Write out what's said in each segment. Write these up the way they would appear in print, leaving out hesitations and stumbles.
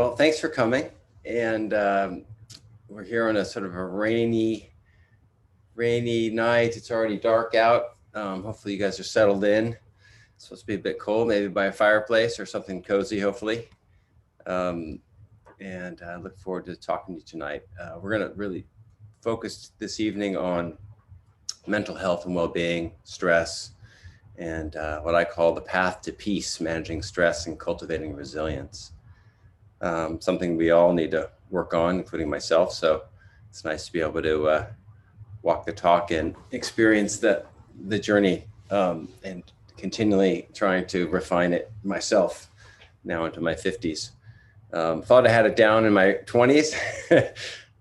Well, thanks for coming. And we're here on a sort of a rainy night. It's already dark out. Hopefully you guys are settled in. It's supposed to be a bit cold, maybe by a fireplace or something cozy, hopefully. And I look forward to talking to you tonight. We're going to really focus this evening on mental health and well-being, stress, and what I call the path to peace, managing stress and cultivating resilience. Something we all need to work on, including myself. So it's nice to be able to walk the talk and experience the journey, and continually trying to refine it myself now into my 50s. Thought I had it down in my 20s,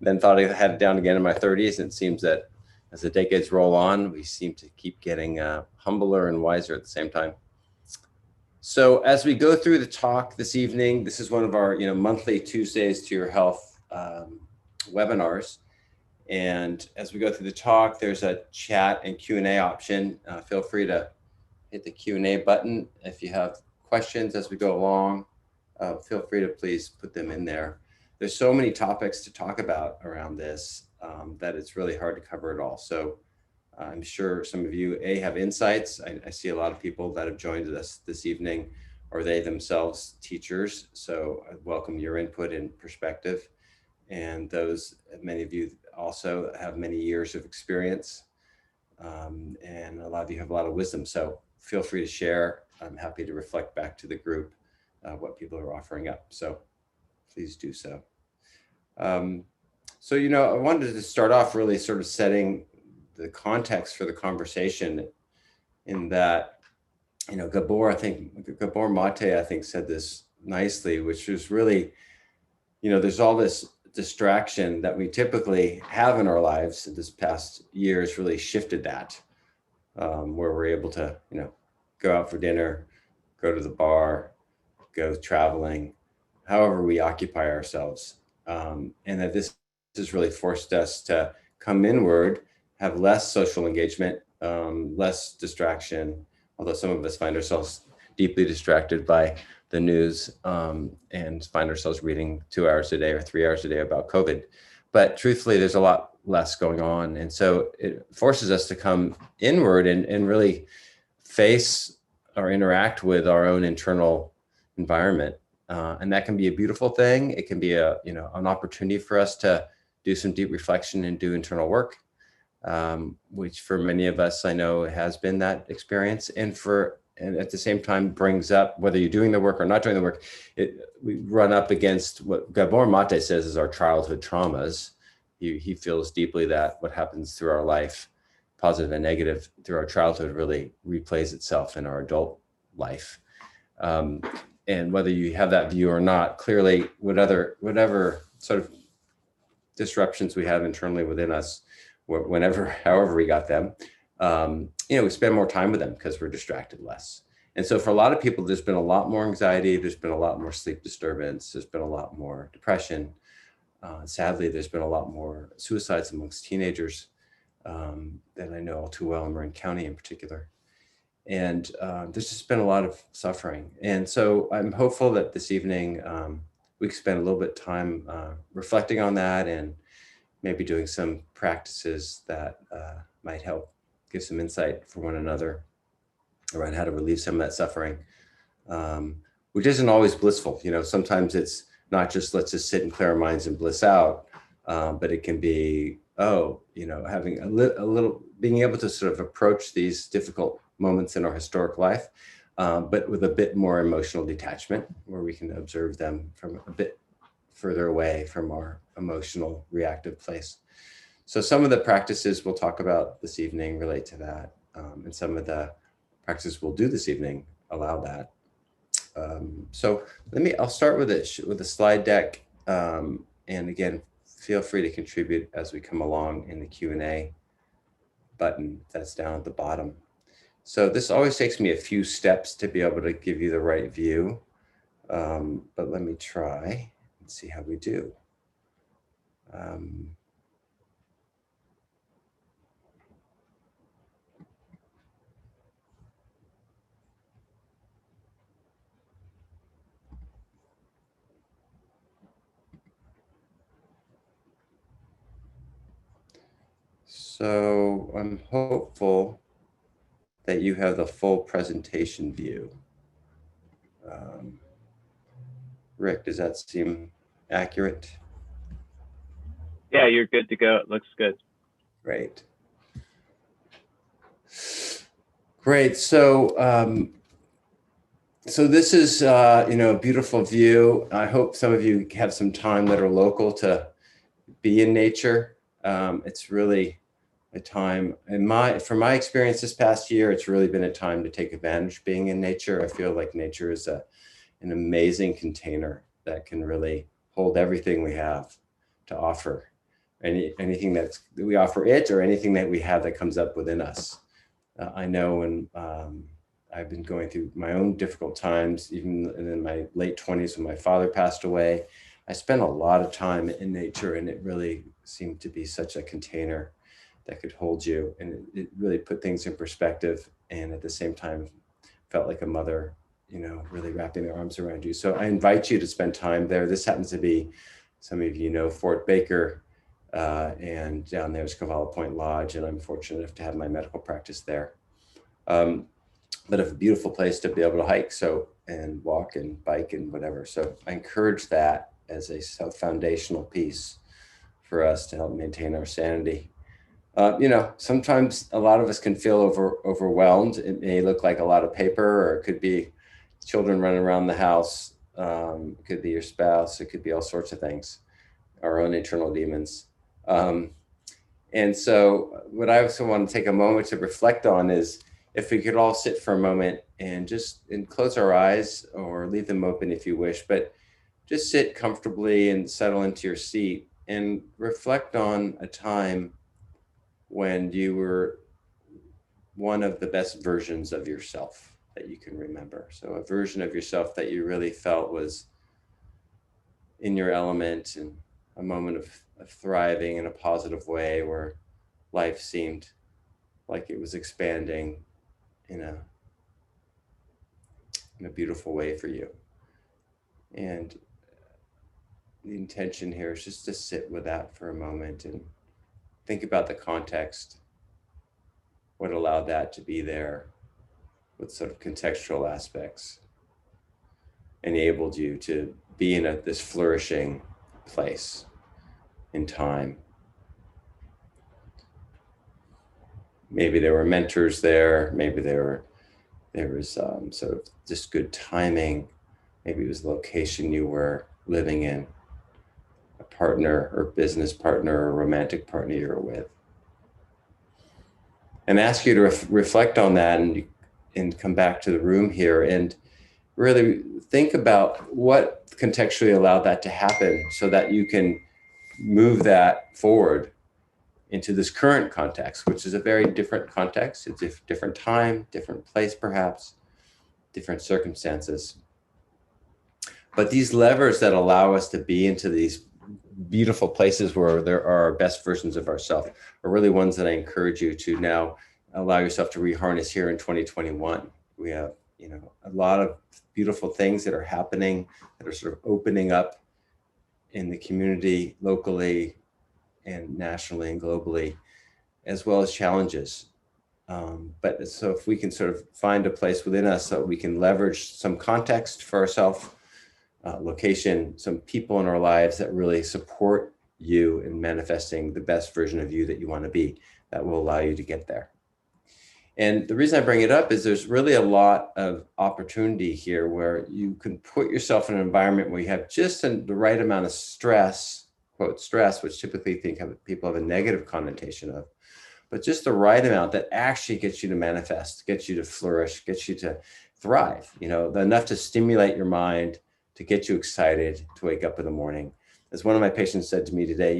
then thought I had it down again in my 30s. And it seems that as the decades roll on, we seem to keep getting humbler and wiser at the same time. So as we go through the talk this evening, this is one of our monthly Tuesdays to Your Health webinars. And as we go through the talk, there's a chat and Q&A option. Feel free to hit the Q&A button if you have questions as we go along. Feel free to please put them in there. There's so many topics to talk about around this that it's really hard to cover it all. So I'm sure some of you have insights. I see a lot of people that have joined us this evening, or they themselves teachers. So I welcome your input and perspective. And many of you also have many years of experience. And a lot of you have a lot of wisdom. So feel free to share. I'm happy to reflect back to the group what people are offering up. So please do so. So, I wanted to start off really sort of setting the context for the conversation, in that, Gabor Mate, I think, said this nicely, which was really, there's all this distraction that we typically have in our lives. This past year has really shifted that, where we're able to, go out for dinner, go to the bar, go traveling, however we occupy ourselves. And that this has really forced us to come inward, have less social engagement, less distraction, although some of us find ourselves deeply distracted by the news, and find ourselves reading 2 hours a day or 3 hours a day about COVID. But truthfully, there's a lot less going on. And so it forces us to come inward and really face or interact with our own internal environment. And that can be a beautiful thing. It can be an opportunity for us to do some deep reflection and do internal work, which for many of us, I know, has been that experience. And at the same time brings up, whether you're doing the work or not doing the work, we run up against what Gabor Mate says is our childhood traumas. He feels deeply that what happens through our life, positive and negative, through our childhood really replays itself in our adult life. And whether you have that view or not, clearly, whatever sort of disruptions we have internally within us, however we got them, we spend more time with them because we're distracted less. And so for a lot of people, there's been a lot more anxiety. There's been a lot more sleep disturbance. There's been a lot more depression. Sadly, there's been a lot more suicides amongst teenagers that I know all too well in Marin County in particular. And there's just been a lot of suffering. And so I'm hopeful that this evening we can spend a little bit of time reflecting on that, and maybe doing some practices that might help give some insight for one another around how to relieve some of that suffering, which isn't always blissful. Sometimes it's not just let's just sit and clear our minds and bliss out, but it can be, having a little, being able to sort of approach these difficult moments in our historic life, but with a bit more emotional detachment, where we can observe them from a bit further away from our emotional reactive place. So some of the practices we'll talk about this evening relate to that, and some of the practices we'll do this evening allow that. So I'll start with a slide deck, and again, feel free to contribute as we come along in the Q&A button that's down at the bottom. So this always takes me a few steps to be able to give you the right view, but let me try and see how we do. So I'm hopeful that you have the full presentation view. Rick, does that seem accurate? Yeah, you're good to go. It looks good. Great. Great. So, so this is, a beautiful view. I hope some of you have some time that are local to be in nature. It's really a time, from my experience this past year, it's really been a time to take advantage of being in nature. I feel like nature is an amazing container that can really hold everything we have to offer. Anything that we offer it, or anything that we have that comes up within us. I know when I've been going through my own difficult times, even in my late 20s when my father passed away, I spent a lot of time in nature, and it really seemed to be such a container that could hold you, and it really put things in perspective, and at the same time felt like a mother, really wrapping their arms around you. So I invite you to spend time there. This happens to be, some of you know, Fort Baker, and down there is Cavallo Point Lodge, and I'm fortunate enough to have my medical practice there. But a beautiful place to be able to hike, and walk and bike and whatever. So I encourage that as a foundational piece for us to help maintain our sanity. Sometimes a lot of us can feel overwhelmed. It may look like a lot of paper, or it could be children running around the house. It could be your spouse. It could be all sorts of things, our own internal demons. And so what I also want to take a moment to reflect on is, if we could all sit for a moment and close our eyes, or leave them open if you wish, but just sit comfortably and settle into your seat and reflect on a time when you were one of the best versions of yourself that you can remember. So a version of yourself that you really felt was in your element, and a moment of thriving in a positive way, where life seemed like it was expanding in a beautiful way for you. And the intention here is just to sit with that for a moment and think about the context, what allowed that to be there, what sort of contextual aspects enabled you to be in this flourishing place in time. Maybe there were mentors there, maybe there was sort of just good timing, maybe it was the location you were living in, a partner or business partner or romantic partner you were with. And ask you to reflect on that, and come back to the room here and really think about what contextually allowed that to happen, so that you can move that forward into this current context, which is a very different context. It's a different time, different place, perhaps, different circumstances. But these levers that allow us to be into these beautiful places where there are our best versions of ourselves are really ones that I encourage you to now allow yourself to reharness here in 2021. We have, a lot of beautiful things that are happening, that are sort of opening up in the community, locally and nationally and globally, as well as challenges. But so if we can sort of find a place within us that we can leverage some context for ourselves, location, some people in our lives that really support you in manifesting the best version of you that you want to be, that will allow you to get there. And the reason I bring it up is there's really a lot of opportunity here, where you can put yourself in an environment where you have just the right amount of stress, quote stress, which typically people have a negative connotation of, but just the right amount that actually gets you to manifest, gets you to flourish, gets you to thrive, enough to stimulate your mind, to get you excited to wake up in the morning. As one of my patients said to me today,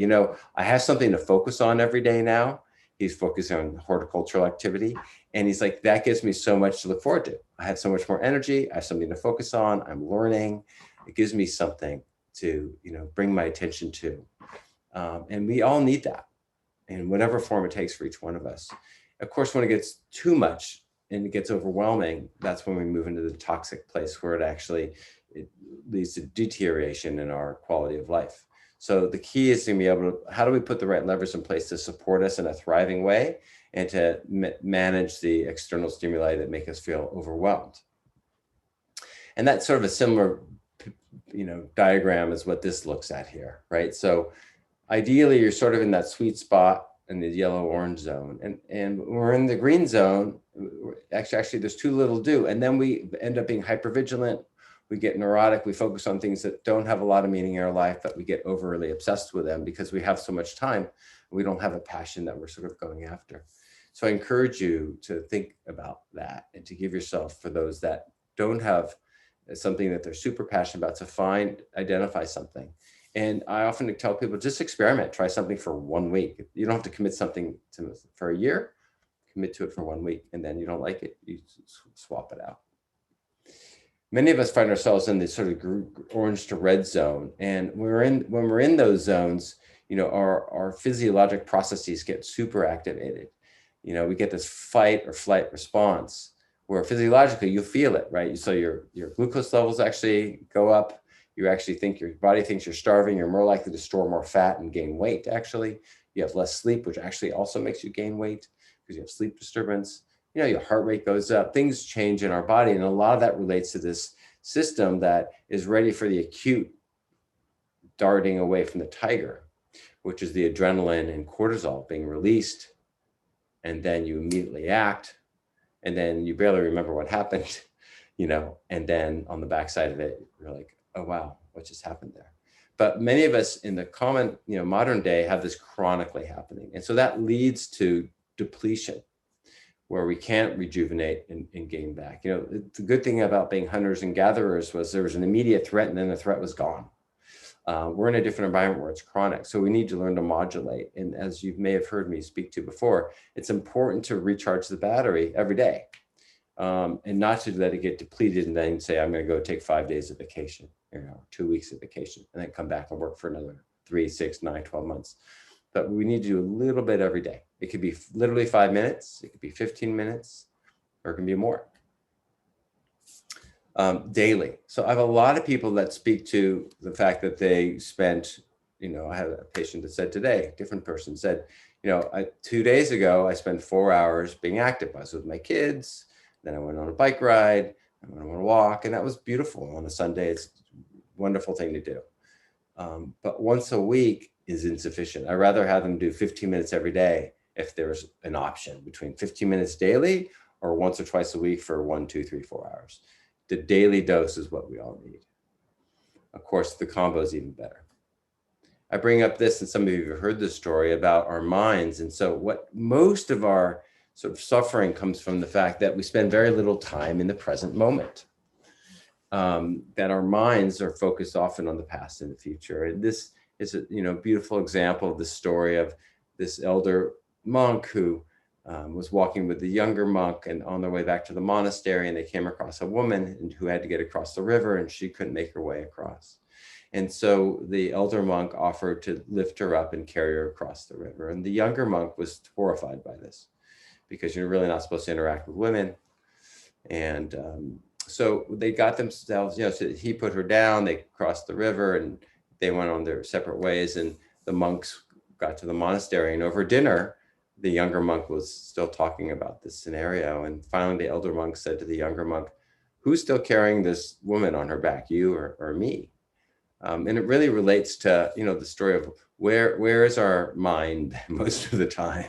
I have something to focus on every day now. He's focusing on horticultural activity. And he's like, that gives me so much to look forward to. I have so much more energy. I have something to focus on. I'm learning. It gives me something to, bring my attention to. And we all need that in whatever form it takes for each one of us. Of course, when it gets too much and it gets overwhelming, that's when we move into the toxic place, where it leads to deterioration in our quality of life. So the key is to be able to, how do we put the right levers in place to support us in a thriving way and to manage the external stimuli that make us feel overwhelmed? And that's sort of a similar, diagram as what this looks at here, right? So ideally, you're sort of in that sweet spot in the yellow-orange zone. And when we're in the green zone, actually there's too little to do. And then we end up being hypervigilant. We get neurotic. We focus on things that don't have a lot of meaning in our life, but we get overly obsessed with them because we have so much time. We don't have a passion that we're sort of going after. So I encourage you to think about that and to give yourself, for those that don't have something that they're super passionate about, to identify something. And I often tell people, just experiment, try something for 1 week. You don't have to commit something for a year, commit to it for 1 week. And then you don't like it, you swap it out. Many of us find ourselves in this sort of orange to red zone. And when we're in those zones, our physiologic processes get super activated. We get this fight or flight response where physiologically you feel it, right? So your glucose levels actually go up. You actually think your body thinks you're starving. You're more likely to store more fat and gain weight, actually. You have less sleep, which actually also makes you gain weight because you have sleep disturbance. Your heart rate goes up. Things change in our body. And a lot of that relates to this system that is ready for the acute darting away from the tiger, which is the adrenaline and cortisol being released. And then you immediately act. And then you barely remember what happened, and then on the backside of it, you're like, oh, wow, what just happened there? But many of us in the common, modern day have this chronically happening. And so that leads to depletion, where we can't rejuvenate and gain back. The good thing about being hunters and gatherers was there was an immediate threat and then the threat was gone. We're in a different environment where it's chronic. So we need to learn to modulate. And as you may have heard me speak to before, it's important to recharge the battery every day, and not to let it get depleted and then say, I'm going to go take 5 days of vacation, 2 weeks of vacation, and then come back and work for another 3, 6, 9, 12 months. But we need to do a little bit every day. It could be literally 5 minutes. It could be 15 minutes, or it can be more. Daily. So I have a lot of people that speak to the fact that they spent, I had a patient that said today, a different person said, 2 days ago, I spent 4 hours being active. I was with my kids. Then I went on a bike ride. I went on a walk, and that was beautiful. On a Sunday, it's a wonderful thing to do. But once a week is insufficient. I'd rather have them do 15 minutes every day if there's an option between 15 minutes daily or once or twice a week for 1, 2, 3, 4 hours. The daily dose is what we all need. Of course, the combo is even better. I bring up this, and some of you have heard this story about our minds. And so what most of our sort of suffering comes from the fact that we spend very little time in the present moment. That our minds are focused often on the past and the future. And this is a beautiful example of the story of this elder monk who was walking with the younger monk, and on their way back to the monastery, and they came across a woman who had to get across the river, and she couldn't make her way across. And so the elder monk offered to lift her up and carry her across the river. And the younger monk was horrified by this because you're really not supposed to interact with women. And so they got themselves, so he put her down, they crossed the river, and they went on their separate ways. And the monks got to the monastery, and over dinner, the younger monk was still talking about this scenario. And finally, the elder monk said to the younger monk, who's still carrying this woman on her back, you or me? And it really relates to, the story of where is our mind most of the time?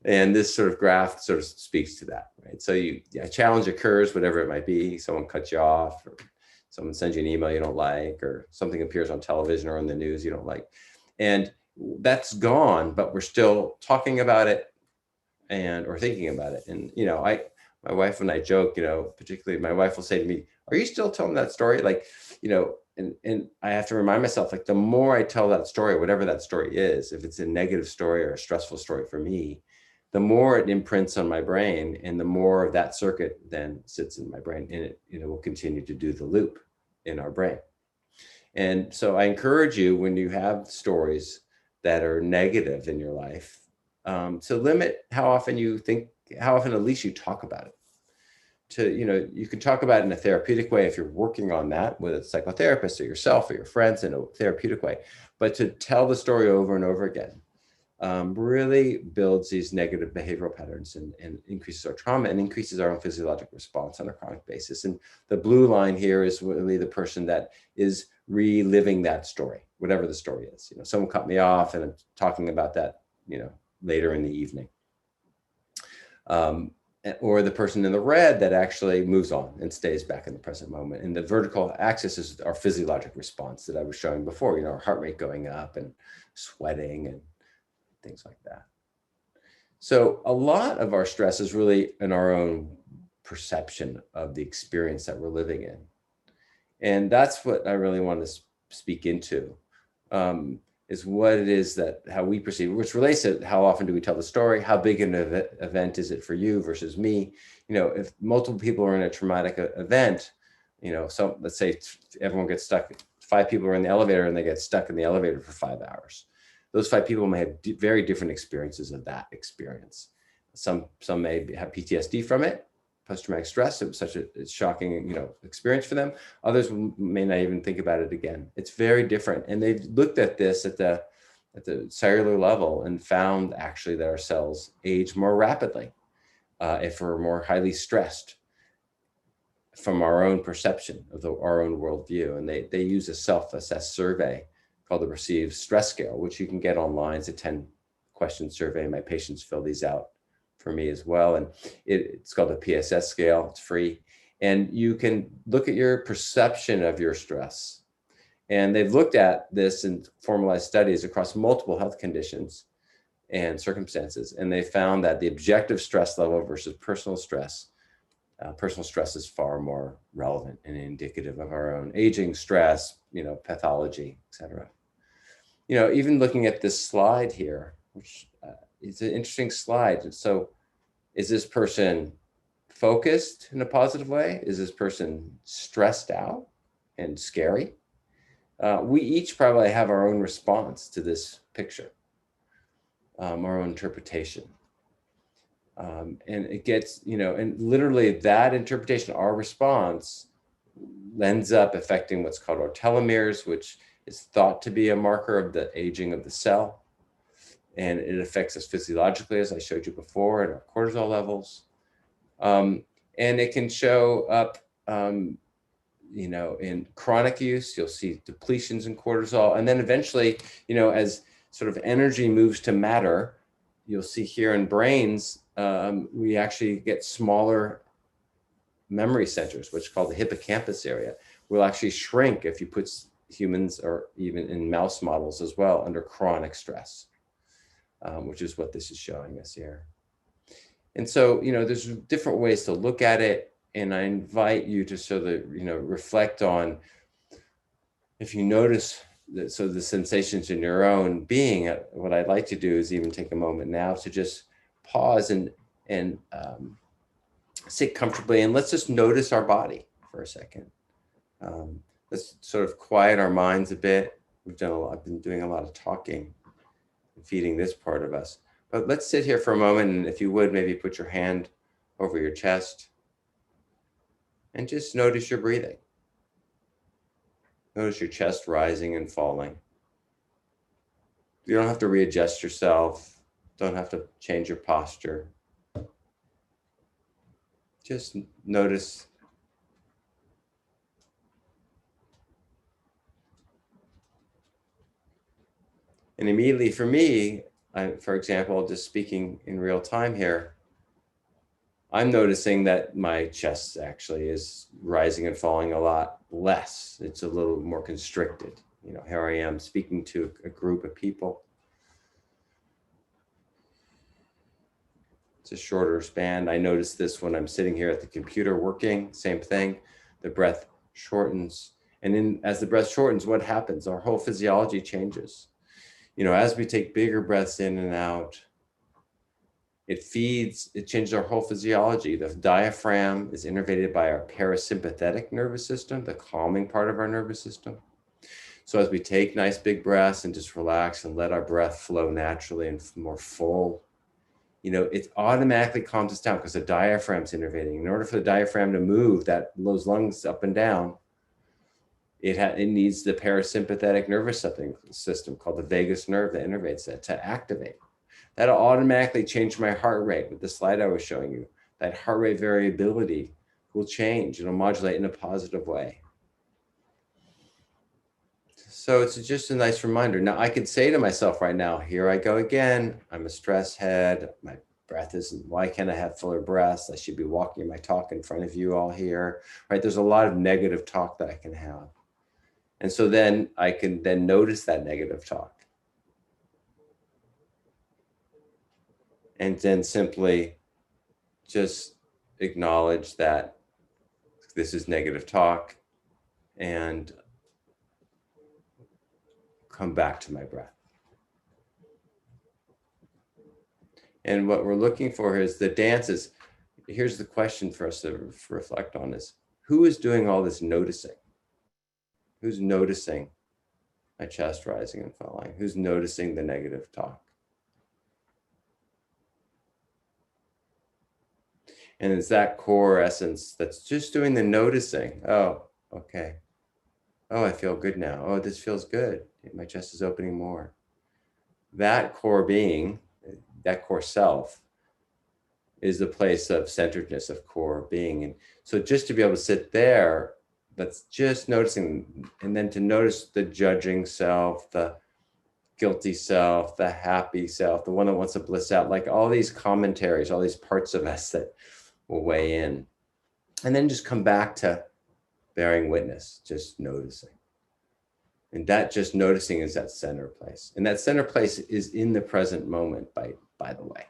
And this sort of graph sort of speaks to that, right? So a challenge occurs, whatever it might be. Someone cuts you off, or someone sends you an email you don't like, or something appears on television or on the news you don't like. And that's gone, but we're still talking about it or thinking about it. And, my wife and I joke, particularly my wife will say to me, are you still telling that story? Like, and I have to remind myself, like, the more I tell that story, whatever that story is, if it's a negative story or a stressful story for me, the more it imprints on my brain, and the more of that circuit then sits in my brain, and it will continue to do the loop in our brain. And so I encourage you, when you have stories that are negative in your life, to limit how often at least you talk about it, you can talk about it in a therapeutic way if you're working on that with a psychotherapist or yourself or your friends in a therapeutic way, but to tell the story over and over again really builds these negative behavioral patterns and increases our trauma and increases our own physiologic response on a chronic basis. And the blue line here is really the person that is reliving that story, whatever the story is. Someone cut me off and I'm talking about that, later in the evening. Or the person in the red that actually moves on and stays back in the present moment. And the vertical axis is our physiologic response that I was showing before, our heart rate going up and sweating and things like that. So a lot of our stress is really in our own perception of the experience that we're living in. And that's what I really want to speak into, is what it is how we perceive, which relates to how often do we tell the story, how big an event is it for you versus me. If multiple people are in a traumatic event, so let's say everyone gets stuck, 5 people are in the elevator and they get stuck in the elevator for 5 hours. Those 5 people may have very different experiences of that experience. Some may have PTSD from it, post-traumatic stress. It was such a shocking, experience for them. Others may not even think about it again. It's very different. And they've looked at this at the cellular level and found actually that our cells age more rapidly if we're more highly stressed from our own perception of our own worldview. And they use a self-assessed survey called the Perceived Stress Scale, which you can get online. It's a 10-question survey. My patients fill these out for me as well. And it's called the PSS scale. It's free. And you can look at your perception of your stress. And they've looked at this in formalized studies across multiple health conditions and circumstances. And they found that the objective stress level versus personal stress is far more relevant and indicative of our own aging, stress, pathology, et cetera. Even looking at this slide here, which is an interesting slide. So is this person focused in a positive way? Is this person stressed out and scary? We each probably have our own response to this picture, our own interpretation. And it gets, and literally that interpretation, our response, ends up affecting what's called our telomeres, which is thought to be a marker of the aging of the cell. And it affects us physiologically, as I showed you before, in our cortisol levels. And it can show up, in chronic use. You'll see depletions in cortisol. And then eventually, as sort of energy moves to matter, you'll see here in brains, we actually get smaller memory centers, which is called the hippocampus area, will actually shrink if you put humans, or even in mouse models as well, under chronic stress, which is what this is showing us here. And so, there's different ways to look at it. And I invite you to sort of, reflect on, if you notice the sensations in your own being. What I'd like to do is even take a moment now to just pause and sit comfortably, and let's just notice our body for a second. Let's sort of quiet our minds a bit. I've been doing a lot of talking and feeding this part of us. But let's sit here for a moment, and if you would, maybe put your hand over your chest and just notice your breathing. Notice your chest rising and falling. You don't have to readjust yourself. Don't have to change your posture. Just notice. And immediately for me, for example, just speaking in real time here, I'm noticing that my chest actually is rising and falling a lot less. It's a little more constricted. Here I am speaking to a group of people. It's a shorter span. I notice this when I'm sitting here at the computer working, same thing. The breath shortens. And as the breath shortens, what happens? Our whole physiology changes. As we take bigger breaths in and out, it changes our whole physiology. The diaphragm is innervated by our parasympathetic nervous system, the calming part of our nervous system. So as we take nice big breaths and just relax and let our breath flow naturally and more full, it automatically calms us down because the diaphragm's innervating. In order for the diaphragm to move those lungs up and down, it needs the parasympathetic nervous system called the vagus nerve that innervates it to activate. That'll automatically change my heart rate with the slide I was showing you. That heart rate variability will change. It'll modulate in a positive way. So it's just a nice reminder. Now I could say to myself right now, here I go again. I'm a stress head. My breath isn't, why can't I have fuller breaths? I should be walking my talk in front of you all here, right? There's a lot of negative talk that I can have. And so then I can then notice that negative talk. And then simply just acknowledge that this is negative talk and come back to my breath. And what we're looking for is the dances. Here's the question for us to reflect on is, who is doing all this noticing? Who's noticing my chest rising and falling? Who's noticing the negative talk? And it's that core essence that's just doing the noticing. Oh, okay. Oh, I feel good now. Oh, this feels good. My chest is opening more. That core being, that core self, is the place of centeredness, of core being. And so just to be able to sit there, that's just noticing, and then to notice the judging self, the guilty self, the happy self, the one that wants to bliss out, like all these commentaries, all these parts of us that will weigh in. And then just come back to bearing witness, just noticing. And that just noticing is that center place. And that center place is in the present moment, by the way.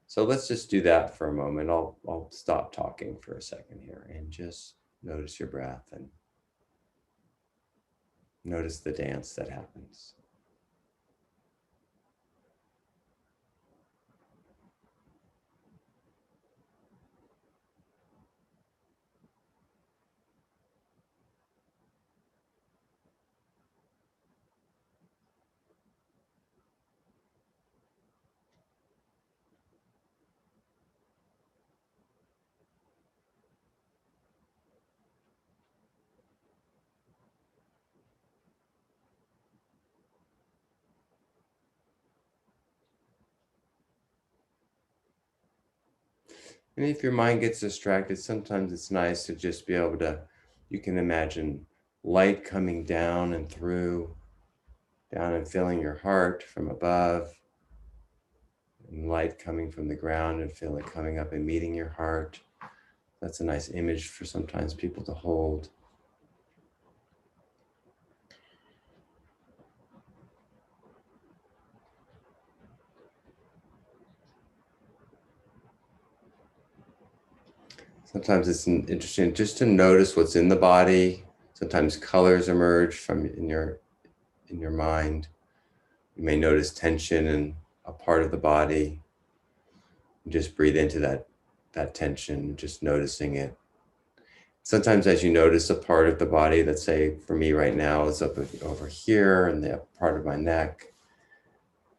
So let's just do that for a moment. I'll stop talking for a second here and just notice your breath and notice the dance that happens. And if your mind gets distracted, sometimes it's nice to just be able to, you can imagine light coming down and through, down and filling your heart from above, and light coming from the ground and feel it coming up and meeting your heart. That's a nice image for sometimes people to hold. Sometimes it's interesting just to notice what's in the body. Sometimes colors emerge from in your mind. You may notice tension in a part of the body. Just breathe into that tension, just noticing it. Sometimes as you notice a part of the body, let's say for me right now, is up over here and the upper part of my neck,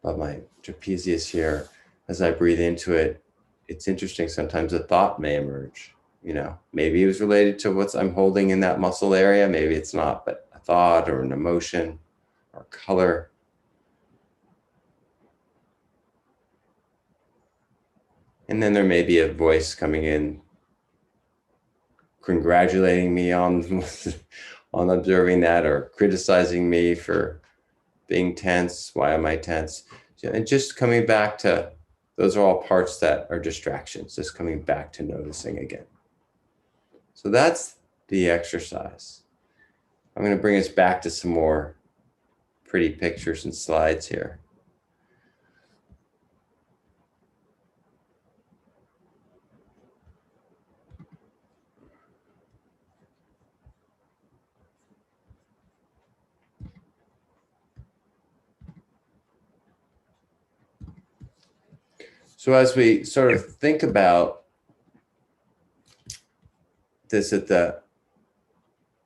above my trapezius here, as I breathe into it, it's interesting. Sometimes a thought may emerge. Maybe it was related to what I'm holding in that muscle area. Maybe it's not, but a thought or an emotion or color. And then there may be a voice coming in, congratulating me on observing that, or criticizing me for being tense. Why am I tense? And just coming back to, those are all parts that are distractions, just coming back to noticing again. So that's the exercise. I'm going to bring us back to some more pretty pictures and slides here. So as we sort of think about this at the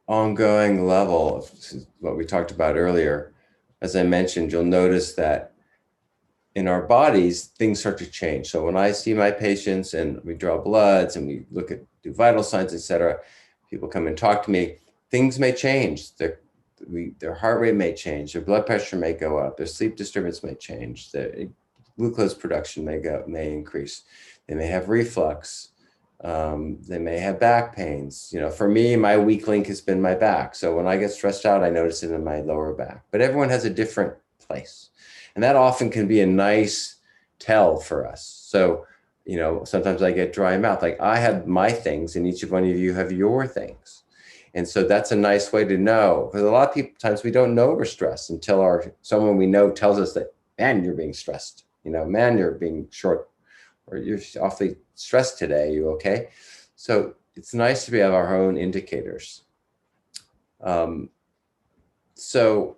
ongoing level of what we talked about earlier, as I mentioned, you'll notice that in our bodies, things start to change. So when I see my patients and we draw bloods and we do vital signs, et cetera, people come and talk to me, things may change. Their heart rate may change, their blood pressure may go up, their sleep disturbance may change, their glucose production may increase. They may have reflux. They may have back pains. For me, my weak link has been my back. So when I get stressed out, I notice it in my lower back. But everyone has a different place. And that often can be a nice tell for us. So, sometimes I get dry mouth. Like I have my things and each one of you have your things. And so that's a nice way to know, because a lot of times we don't know we're stressed until someone we know tells us that, man, you're being stressed, man, you're being short, or you're awfully stressed today, you okay? So it's nice to have our own indicators. So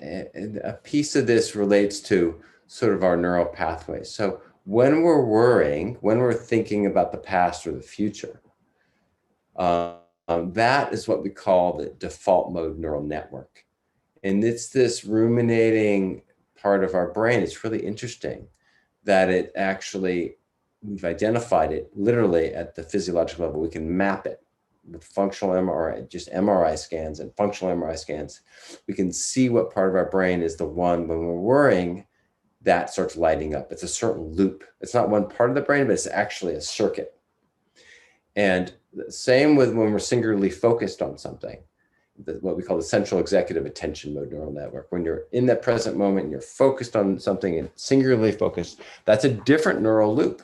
a piece of this relates to sort of our neural pathways. So when we're worrying, when we're thinking about the past or the future, that is what we call the default mode neural network. And it's this ruminating part of our brain. It's really interesting that we've identified it literally at the physiological level. We can map it with functional MRI, just MRI scans and functional MRI scans. We can see what part of our brain is the one when we're worrying that starts lighting up. It's a certain loop. It's not one part of the brain, but it's actually a circuit. And the same with when we're singularly focused on something, what we call the central executive attention mode neural network. When you're in that present moment and you're focused on something and singularly focused, that's a different neural loop.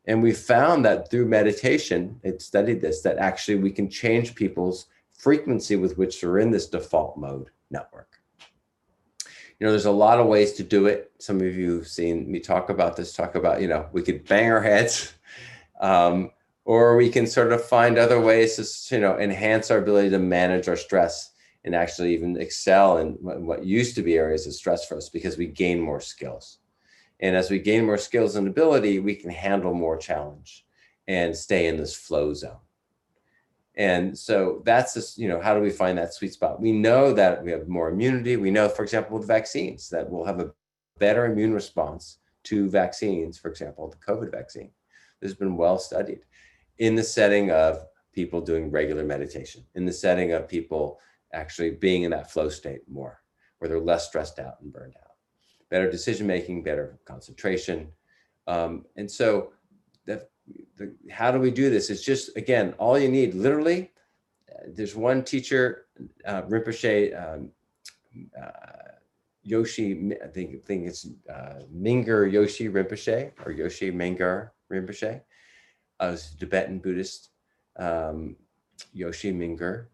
And we found that through meditation, it studied this, that actually we can change people's frequency with which they're in this default mode network. There's a lot of ways to do it. Some of you have seen me talk about, we could bang our heads, or we can sort of find other ways to, enhance our ability to manage our stress and actually even excel in what used to be areas of stress for us, because we gain more skills. And as we gain more skills and ability, we can handle more challenge and stay in this flow zone. And so that's just, how do we find that sweet spot? We know that we have more immunity. We know, for example, with vaccines, that we'll have a better immune response to vaccines, for example, the COVID vaccine. This has been well studied in the setting of people doing regular meditation, in the setting of people actually being in that flow state more, where they're less stressed out and burned out. Better decision-making, better concentration. And so how do we do this? It's just, again, all you need, literally, there's one teacher, Rinpoche, Yoshi, I think it's Mingyur Yoshi Rinpoche, or Yoshi Mingyur Rinpoche. Was a Tibetan Buddhist, Yoshi Mingyur.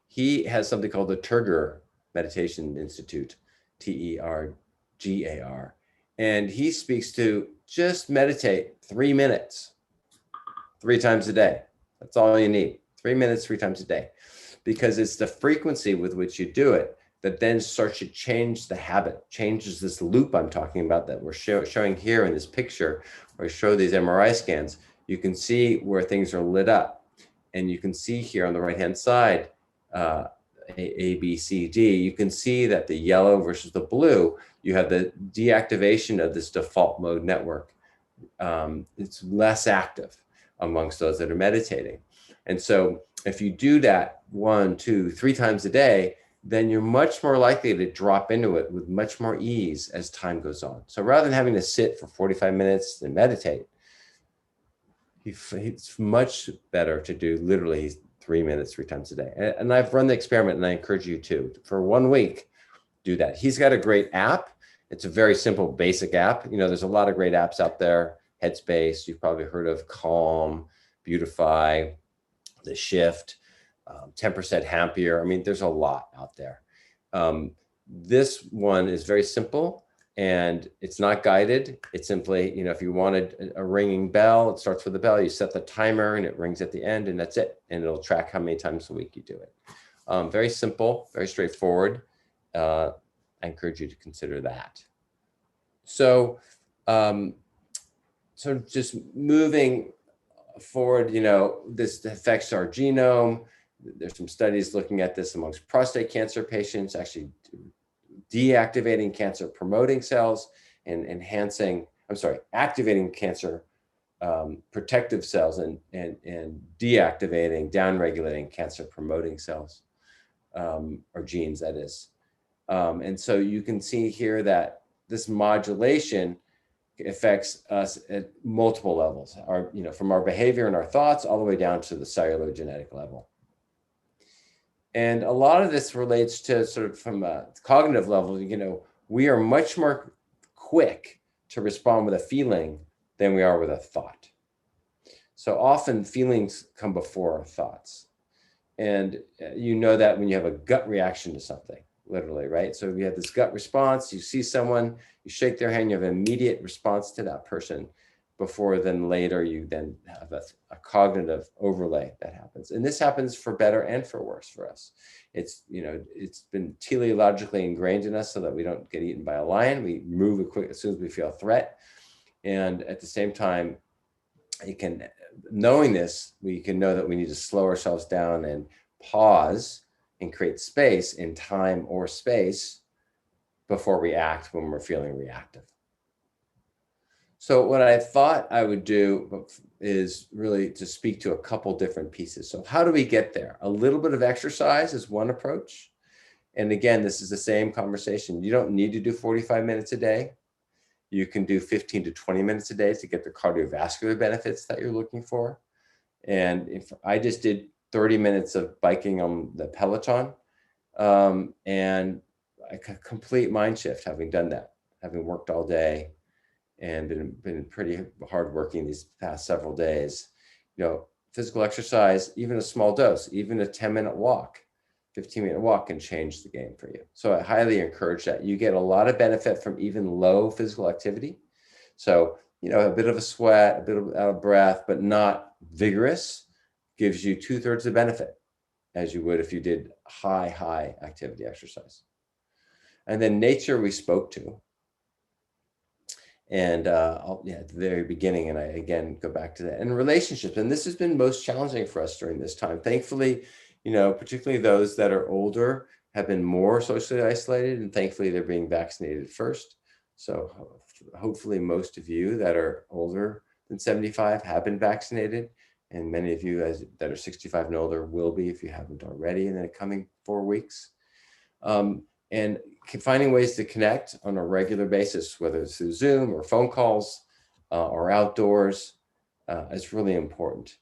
He has something called the Tergar Meditation Institute, TERGAR. And he speaks to just meditate 3 minutes, 3 times a day. That's all you need, 3 minutes, 3 times a day. Because it's the frequency with which you do it that then starts to change the habit, changes this loop I'm talking about that we're showing here in this picture, where I show these MRI scans. You can see where things are lit up. And you can see here on the right-hand side, A, B, C, D, you can see that the yellow versus the blue, you have the deactivation of this default mode network. It's less active amongst those that are meditating. And so if you do that 1, 2, 3 times a day, then you're much more likely to drop into it with much more ease as time goes on. So rather than having to sit for 45 minutes and meditate, it's much better to do literally 3 minutes, 3 times a day. And I've run the experiment, and I encourage you to, for 1 week, do that. He's got a great app. It's a very simple, basic app. There's a lot of great apps out there. Headspace, you've probably heard of Calm, Beautify, The Shift, 10% Happier. I mean, there's a lot out there. This one is very simple. And it's not guided. It's simply, if you wanted a ringing bell, it starts with a bell. You set the timer and it rings at the end, and that's it. And it'll track how many times a week you do it. Very simple, very straightforward. I encourage you to consider that. So, just moving forward, this affects our genome. There's some studies looking at this amongst prostate cancer patients, actually deactivating cancer promoting cells and activating cancer protective cells and deactivating, downregulating cancer promoting cells, or genes, that is. And so you can see here that this modulation affects us at multiple levels, from our behavior and our thoughts all the way down to the cellular genetic level. And a lot of this relates to sort of from a cognitive level, we are much more quick to respond with a feeling than we are with a thought. So often feelings come before our thoughts. And you know that when you have a gut reaction to something, literally, right? So you have this gut response, you see someone, you shake their hand, you have an immediate response to that person before then later you then have a cognitive overlay that happens. And this happens for better and for worse for us. It's been teleologically ingrained in us so that we don't get eaten by a lion. We move quick as soon as we feel a threat. And at the same time, knowing this, we can know that we need to slow ourselves down and pause and create space in time or space before we act when we're feeling reactive. So what I thought I would do is really to speak to a couple different pieces. So how do we get there? A little bit of exercise is one approach. And again, this is the same conversation. You don't need to do 45 minutes a day. You can do 15 to 20 minutes a day to get the cardiovascular benefits that you're looking for. And if I just did 30 minutes of biking on the Peloton, and a complete mind shift having done that, having worked all day and been pretty hard working these past several days. Physical exercise, even a small dose, even a 10-minute walk, 15-minute walk can change the game for you. So I highly encourage that. You get a lot of benefit from even low physical activity. So, a bit of a sweat, a bit of out of breath, but not vigorous, gives you 2/3 the benefit as you would if you did high activity exercise. And then nature we spoke to. And at the very beginning, and I again go back to that, and relationships. And this has been most challenging for us during this time. Thankfully, particularly those that are older have been more socially isolated, and thankfully they're being vaccinated first. So hopefully most of you that are older than 75 have been vaccinated, and many of you that are 65 and older will be if you haven't already in the coming 4 weeks. And finding ways to connect on a regular basis, whether it's through Zoom or phone calls or outdoors, is really important.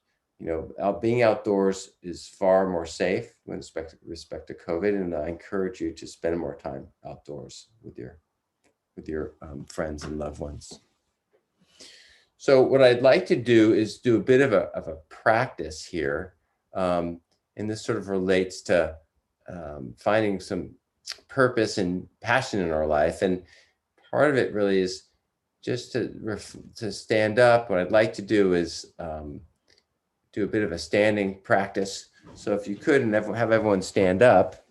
Being outdoors is far more safe with respect to COVID, and I encourage you to spend more time outdoors with your friends and loved ones. So what I'd like to do is do a bit of a practice here, and this sort of relates to finding some purpose and passion in our life. And part of it really is just to stand up. What I'd like to do is do a bit of a standing practice. So if you could and have everyone stand up,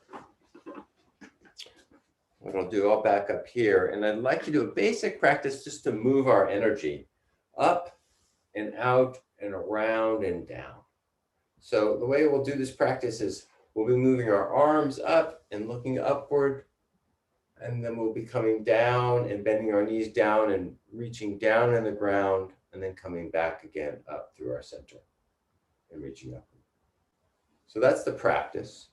what I'll do, I'll back up here, and I'd like to do a basic practice just to move our energy up and out and around and down. So the way we'll do this practice is we'll be moving our arms up and looking upward, and then we'll be coming down and bending our knees down and reaching down in the ground, and then coming back again up through our center and reaching up. So that's the practice.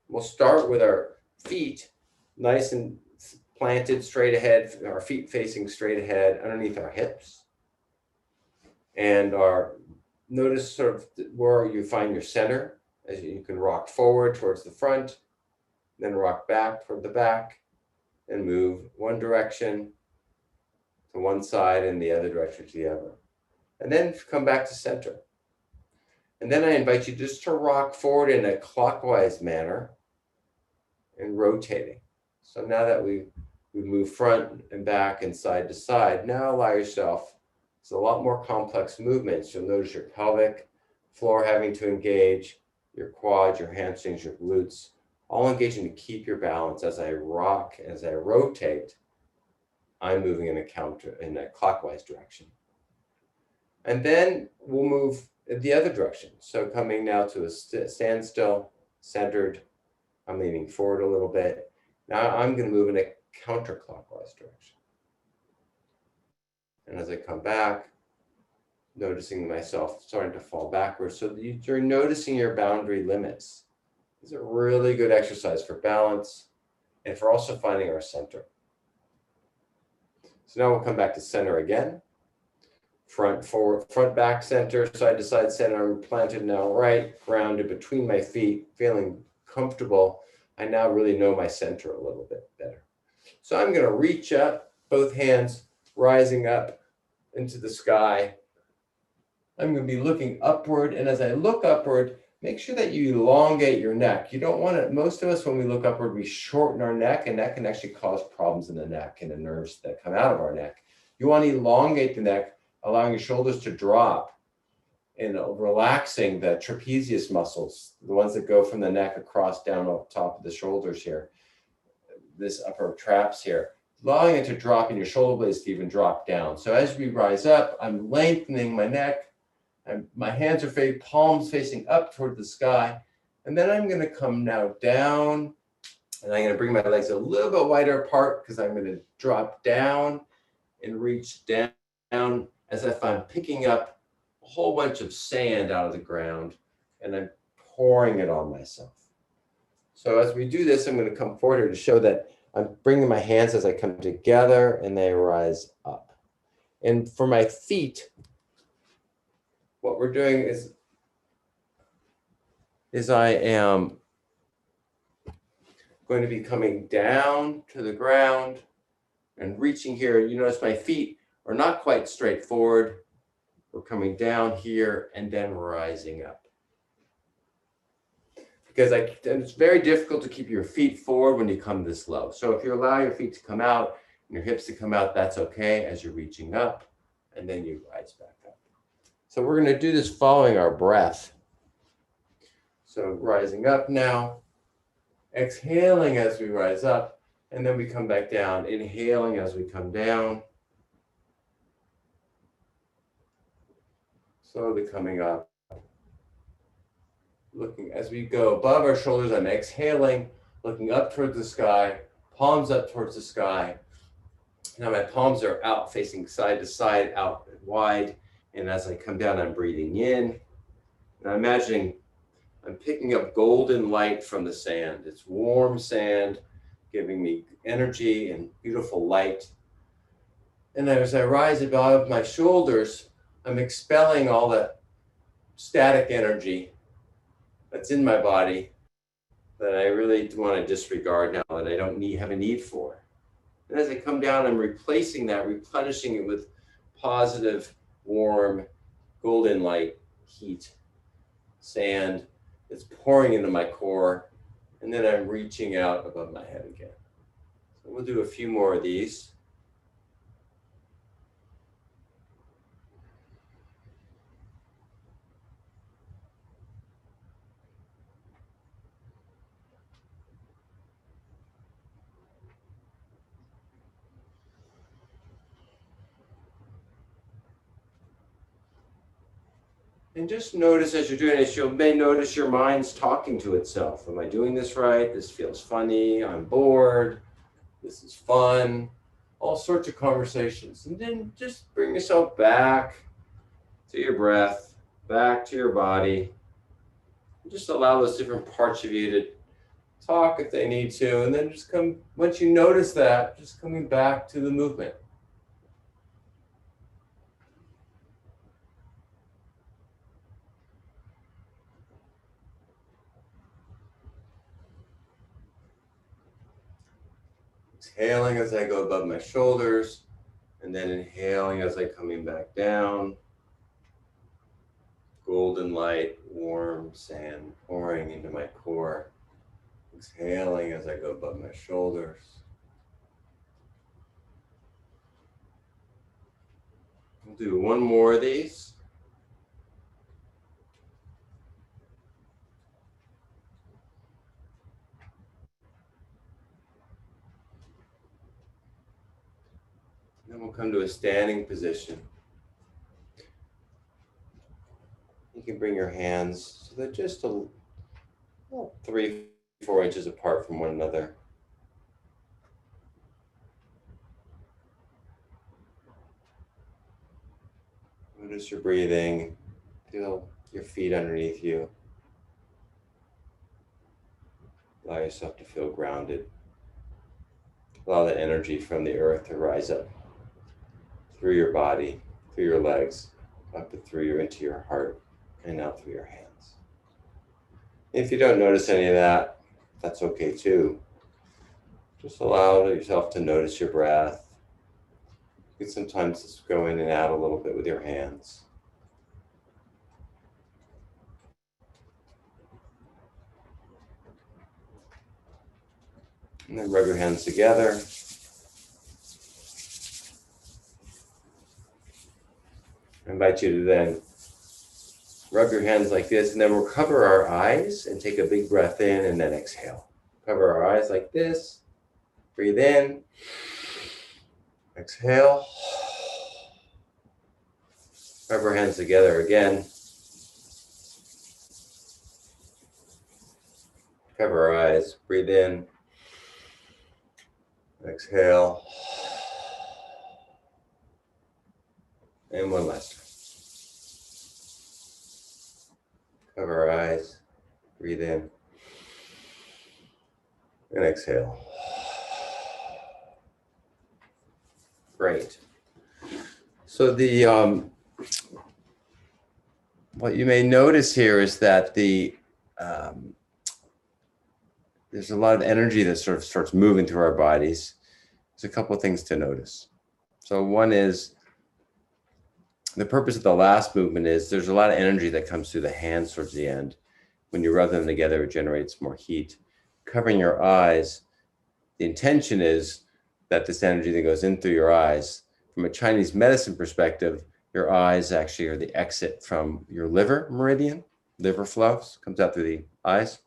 We'll start with our feet nice and planted straight ahead, our feet facing straight ahead underneath our hips. And notice sort of where you find your center, as you can rock forward towards the front, then rock back toward the back, and move one direction to one side and the other direction to the other. And then come back to center. And then I invite you just to rock forward in a clockwise manner and rotating. So now that we move front and back and side to side, now allow yourself, it's a lot more complex movements. You'll notice your pelvic floor having to engage, your quads, your hamstrings, your glutes, all engaging to keep your balance. As I rock, as I rotate, I'm moving in a clockwise direction. And then we'll move in the other direction. So coming now to a standstill, centered, I'm leaning forward a little bit. Now I'm going to move in a counterclockwise direction. And as I come back, noticing myself starting to fall backwards. So you're noticing your boundary limits. It's a really good exercise for balance and for also finding our center. So now we'll come back to center again. Front, forward, front, back, center, side to side, center. I'm planted now right, grounded between my feet, feeling comfortable. I now really know my center a little bit better. So I'm going to reach up, both hands rising up into the sky. I'm going to be looking upward, and as I look upward, make sure that you elongate your neck. You don't want to, most of us, when we look upward, we shorten our neck, and that can actually cause problems in the neck and the nerves that come out of our neck. You want to elongate the neck, allowing your shoulders to drop and relaxing the trapezius muscles, the ones that go from the neck across down up top of the shoulders here, this upper traps here, allowing it to drop and your shoulder blades to even drop down. So as we rise up, I'm lengthening my neck, and my hands are palms facing up toward the sky. And then I'm going to come now down, and I'm going to bring my legs a little bit wider apart because I'm going to drop down and reach down as if I'm picking up a whole bunch of sand out of the ground and I'm pouring it on myself. So as we do this, I'm going to come forward here to show that I'm bringing my hands as I come together and they rise up. And for my feet, what we're doing is I am going to be coming down to the ground and reaching here. You notice my feet are not quite straight forward. We're coming down here and then rising up. Because it's very difficult to keep your feet forward when you come this low. So if you allow your feet to come out and your hips to come out, that's okay as you're reaching up, and then you rise back up. So we're going to do this following our breath. So rising up now, exhaling as we rise up, and then we come back down, inhaling as we come down. Slowly coming up. Looking as we go above our shoulders, I'm exhaling, looking up towards the sky, palms up towards the sky. Now my palms are out facing side to side, out wide. And as I come down, I'm breathing in. And I'm imagining I'm picking up golden light from the sand. It's warm sand, giving me energy and beautiful light. And as I rise above my shoulders, I'm expelling all that static energy that's in my body that I really want to disregard now, that I don't have a need for. And as I come down, I'm replacing that, replenishing it with positive, warm, golden light, heat, sand that's pouring into my core. And then I'm reaching out above my head again. So we'll do a few more of these. And just notice as you're doing this, you may notice your mind's talking to itself. Am I doing this right? This feels funny. I'm bored. This is fun. All sorts of conversations. And then just bring yourself back to your breath, back to your body. And just allow those different parts of you to talk if they need to. And then just come, once you notice that, just coming back to the movement. Exhaling as I go above my shoulders, and then inhaling as I'm coming back down. Golden light, warm sand pouring into my core. Exhaling as I go above my shoulders. We'll do one more of these. Then we'll come to a standing position. You can bring your hands so they're just 3-4 inches apart from one another. Notice your breathing. Feel your feet underneath you. Allow yourself to feel grounded. Allow the energy from the earth to rise up through your body, through your legs, up and through into your heart, and out through your hands. If you don't notice any of that, that's okay too. Just allow yourself to notice your breath. You can sometimes just go in and out a little bit with your hands. And then rub your hands together. I invite you to then rub your hands like this, and then we'll cover our eyes and take a big breath in and then exhale. Cover our eyes like this. Breathe in. Exhale. Rub our hands together again. Cover our eyes. Breathe in. Exhale. And one last time. Cover our eyes. Breathe in. And exhale. Great. So what you may notice here is that there's a lot of energy that sort of starts moving through our bodies. There's a couple of things to notice. So one is, the purpose of the last movement is there's a lot of energy that comes through the hands towards the end. When you rub them together, it generates more heat. Covering your eyes, the intention is that this energy that goes in through your eyes, from a Chinese medicine perspective, your eyes actually are the exit from your liver meridian. Liver flows, comes out through the eyes.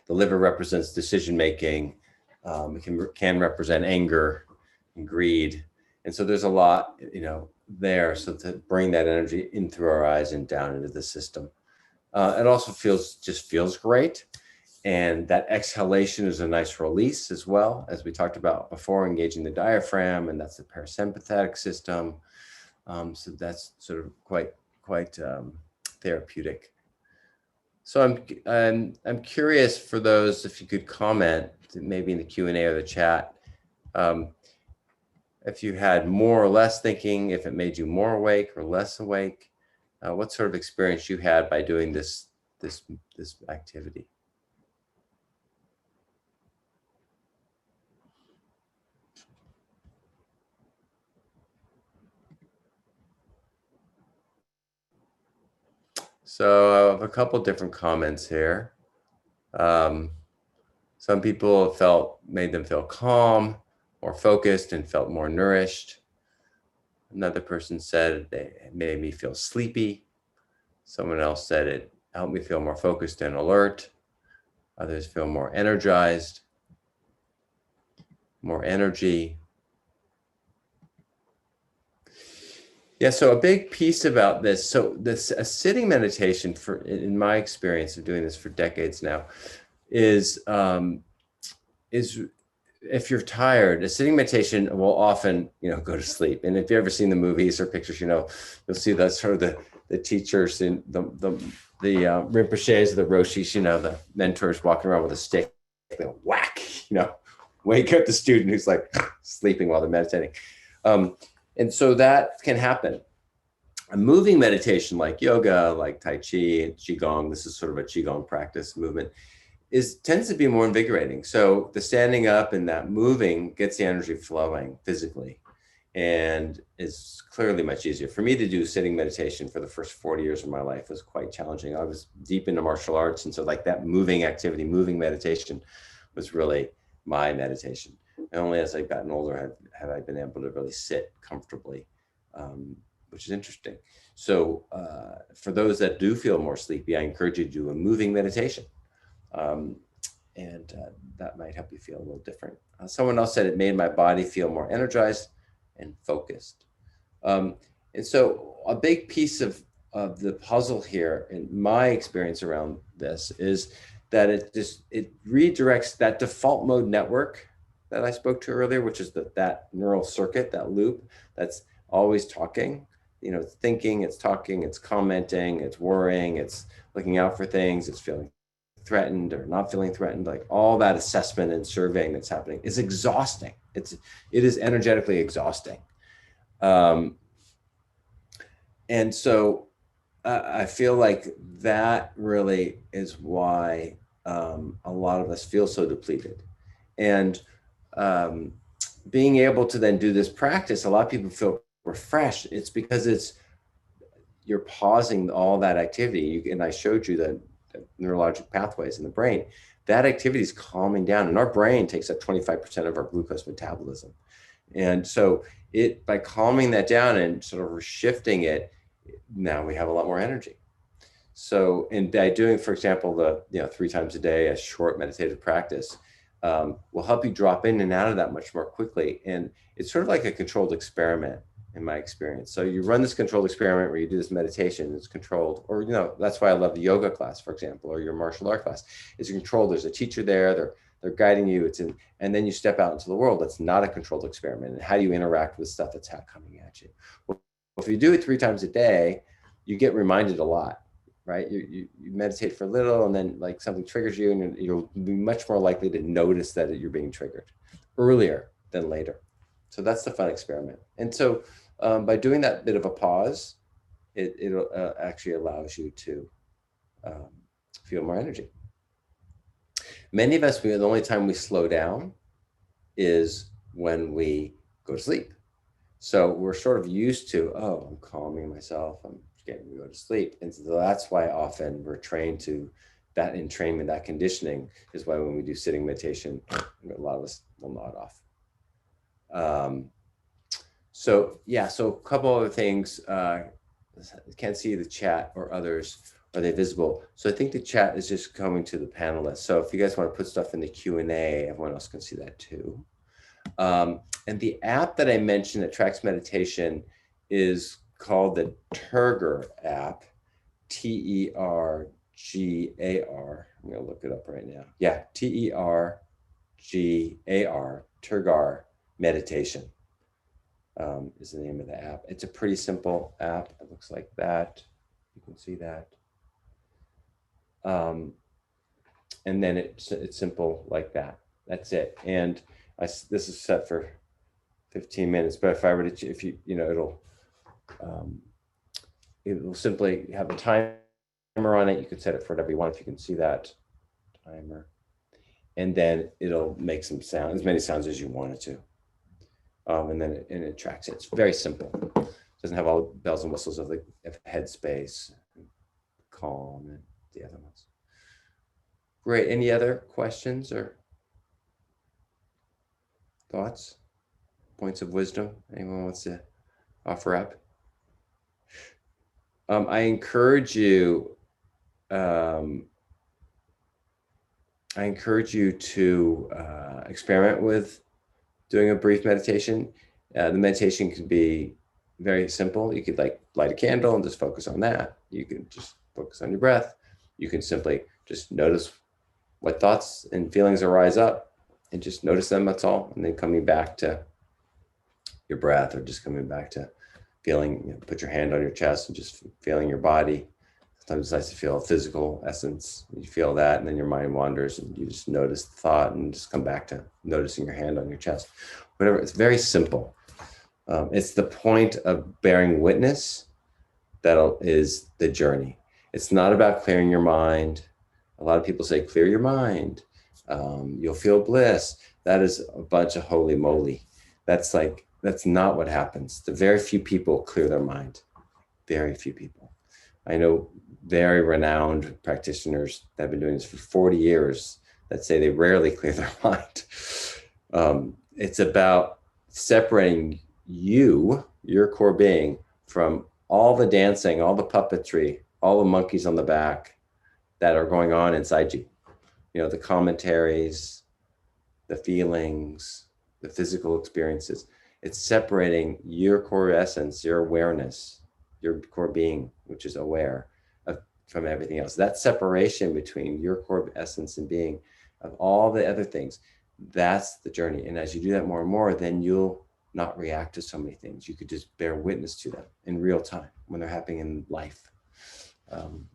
The liver represents decision-making. It can represent anger and greed. And so there's a lot, there, so to bring that energy in through our eyes and down into the system. It also feels great. And that exhalation is a nice release as well, as we talked about before, engaging the diaphragm, and that's the parasympathetic system. So that's sort of quite therapeutic. So I'm curious for those, if you could comment, maybe in the Q&A or the chat, if you had more or less thinking, if it made you more awake or less awake, what sort of experience you had by doing this activity. So I have a couple different comments here. Some people made them feel calm, more focused, and felt more nourished. Another person said it made me feel sleepy. Someone else said it helped me feel more focused and alert. Others feel more energized, more energy. Yeah, so a big piece about this, so a sitting meditation, in my experience of doing this for decades now, is if you're tired, a sitting meditation will often, go to sleep. And if you've ever seen the movies or pictures, you'll see that sort of the teachers and the Rinpoches, the Roshis, the mentors walking around with a stick, they'll whack, wake up the student who's like sleeping while they're meditating. And so that can happen. A moving meditation like yoga, like Tai Chi, Qigong, this is sort of a Qigong practice movement, tends to be more invigorating. So the standing up and that moving gets the energy flowing physically, and is clearly much easier. For me to do sitting meditation for the first 40 years of my life was quite challenging. I was deep into martial arts, and so like that moving activity, moving meditation was really my meditation. And only as I've gotten older have I been able to really sit comfortably, which is interesting. So for those that do feel more sleepy, I encourage you to do a moving meditation. And that might help you feel a little different. Someone else said it made my body feel more energized and focused. And so a big piece of the puzzle here, in my experience around this, is that it redirects that default mode network that I spoke to earlier, which is that neural circuit, that loop that's always talking. it's thinking, it's talking, it's commenting, it's worrying, it's looking out for things, it's feeling threatened or not feeling threatened. Like all that assessment and surveying that's happening is exhausting. It is energetically exhausting. And so I feel like that really is why a lot of us feel so depleted. And being able to then do this practice, a lot of people feel refreshed. It's because you're pausing all that activity. And I showed you the neurologic pathways in the brain. That activity is calming down, and our brain takes up 25% of our glucose metabolism. And so by calming that down and sort of shifting it, now we have a lot more energy. So, and by doing, for example, 3 times a day, a short meditative practice will help you drop in and out of that much more quickly. And it's sort of like a controlled experiment in my experience. So you run this controlled experiment where you do this meditation, it's controlled, or, that's why I love the yoga class, for example, or your martial art class. It's controlled. There's a teacher there. They're guiding you. And then you step out into the world. That's not a controlled experiment. And how do you interact with stuff that's coming at you? Well, if you do it 3 times a day, you get reminded a lot. Right? You meditate for a little, and then like something triggers you, and you'll be much more likely to notice that you're being triggered earlier than later. So that's the fun experiment. And so by doing that bit of a pause, it actually allows you to feel more energy. Many of us, the only time we slow down is when we go to sleep. So we're sort of used to, I'm calming myself, I'm getting to go to sleep. And so that's why often we're trained to that entrainment, that conditioning is why when we do sitting meditation, a lot of us will nod off. So a couple other things. Can't see the chat or others. Are they visible? So I think the chat is just coming to the panelists. So if you guys want to put stuff in the Q&A, everyone else can see that too. And the app that I mentioned that tracks meditation is called the Tergar app, Tergar. I'm going to look it up right now. Yeah, Tergar, Tergar Meditation is the name of the app. It's a pretty simple app. It looks like that. You can see that. And then it's simple like that. That's it. And this is set for 15 minutes, but if I were to, if you, it'll simply have a timer on it. You can set it for whatever you want, if you can see that timer. And then it'll make some sound, as many sounds as you want it to. And then it tracks it. It's very simple. It doesn't have all the bells and whistles of the headspace, calm, and the other ones. Great. Any other questions or thoughts? Points of wisdom anyone wants to offer up? I encourage you to experiment with doing a brief meditation. The meditation can be very simple. You could like light a candle and just focus on that. You can just focus on your breath. You can simply just notice what thoughts and feelings arise up and just notice them, that's all. And then coming back to your breath, or just coming back to feeling, put your hand on your chest and just feeling your body. Sometimes it's nice to feel a physical essence. You feel that, and then your mind wanders and you just notice the thought and just come back to noticing your hand on your chest. Whatever, it's very simple. It's the point of bearing witness that is the journey. It's not about clearing your mind. A lot of people say, clear your mind. You'll feel bliss. That is a bunch of holy moly. That's not what happens. The very few people clear their mind. Very few people. I know very renowned practitioners that have been doing this for 40 years that say they rarely clear their mind. It's about separating your core being, from all the dancing, all the puppetry, all the monkeys on the back that are going on inside you. The commentaries, the feelings, the physical experiences. It's separating your core essence, your awareness, your core being, which is aware, from everything else. That separation between your core essence and being of all the other things, that's the journey. And as you do that more and more, then you'll not react to so many things. You could just bear witness to them in real time when they're happening in life.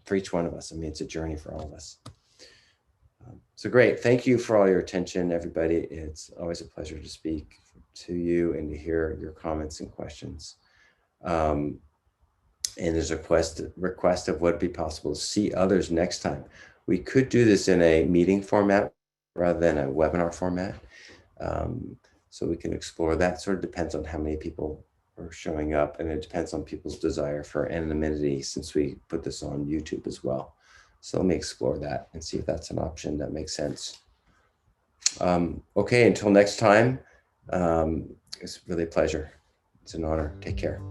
For each one of us. I mean, it's a journey for all of us. So great. Thank you for all your attention, everybody. It's always a pleasure to speak to you and to hear your comments and questions. And there's a request of would it be possible to see others next time. We could do this in a meeting format rather than a webinar format. So we can explore that. Sort of depends on how many people are showing up, and it depends on people's desire for anonymity since we put this on YouTube as well. So let me explore that and see if that's an option that makes sense. Okay, until next time, it's really a pleasure. It's an honor. Take care.